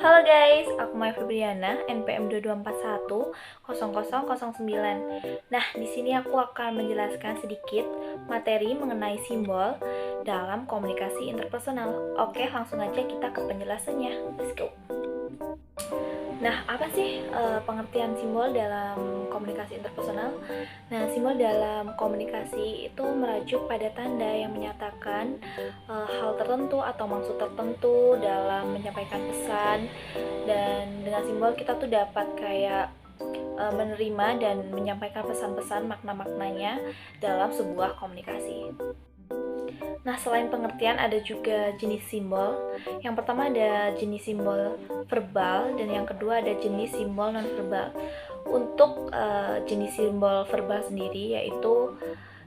Halo guys, aku Maya Febriana, NPM 22410009. Nah, di sini aku akan menjelaskan sedikit materi mengenai simbol dalam komunikasi interpersonal. Oke, langsung aja kita ke penjelasannya. Let's go. Nah, apa sih pengertian simbol dalam komunikasi interpersonal? Nah, simbol dalam komunikasi itu merujuk pada tanda yang menyatakan hal tertentu atau maksud tertentu dalam menyampaikan pesan. Dan dengan simbol kita tuh dapat kayak menerima dan menyampaikan pesan-pesan makna-maknanya dalam sebuah komunikasi. Nah, selain pengertian ada juga jenis simbol. Yang pertama ada jenis simbol verbal dan yang kedua ada jenis simbol nonverbal. Untuk jenis simbol verbal sendiri yaitu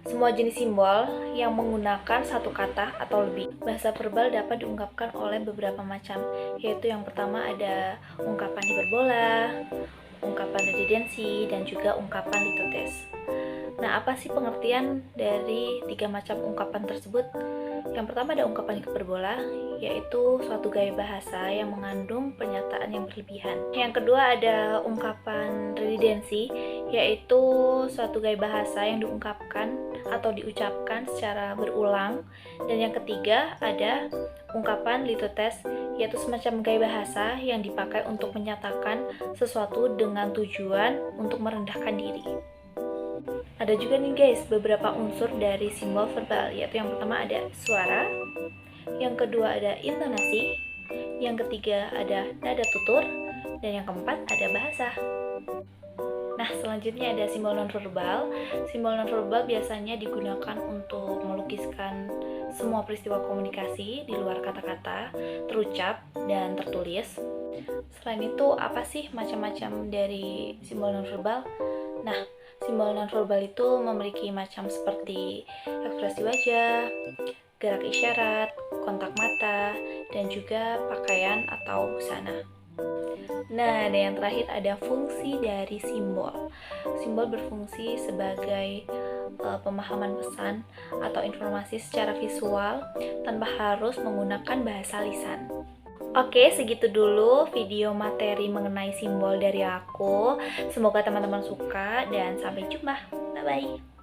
semua jenis simbol yang menggunakan satu kata atau lebih. Bahasa verbal dapat diungkapkan oleh beberapa macam, yaitu yang pertama ada ungkapan hiperbola, ungkapan residensi, dan juga ungkapan litotes. Nah, apa sih pengertian dari tiga macam ungkapan tersebut? Yang pertama ada ungkapan hiperbola, yaitu suatu gaya bahasa yang mengandung pernyataan yang berlebihan. Yang kedua ada ungkapan residensi, yaitu suatu gaya bahasa yang diungkapkan atau diucapkan secara berulang. Dan yang ketiga ada ungkapan litotes, yaitu semacam gaya bahasa yang dipakai untuk menyatakan sesuatu dengan tujuan untuk merendahkan diri. Ada juga nih guys beberapa unsur dari simbol verbal, yaitu yang pertama ada suara, yang kedua ada intonasi, yang ketiga ada nada tutur, dan yang keempat ada bahasa. Nah, selanjutnya ada simbol nonverbal. Simbol nonverbal biasanya digunakan untuk melukiskan semua peristiwa komunikasi di luar kata-kata, terucap, dan tertulis. Selain itu, apa sih macam-macam dari simbol nonverbal? Nah, simbol nonverbal itu memiliki macam seperti ekspresi wajah, gerak isyarat, kontak mata, dan juga pakaian atau busana. Nah, dan yang terakhir ada fungsi dari simbol. Simbol berfungsi sebagai pemahaman pesan atau informasi secara visual tanpa harus menggunakan bahasa lisan. Oke, segitu dulu video materi mengenai simbol dari aku. Semoga teman-teman suka dan sampai jumpa. Bye-bye.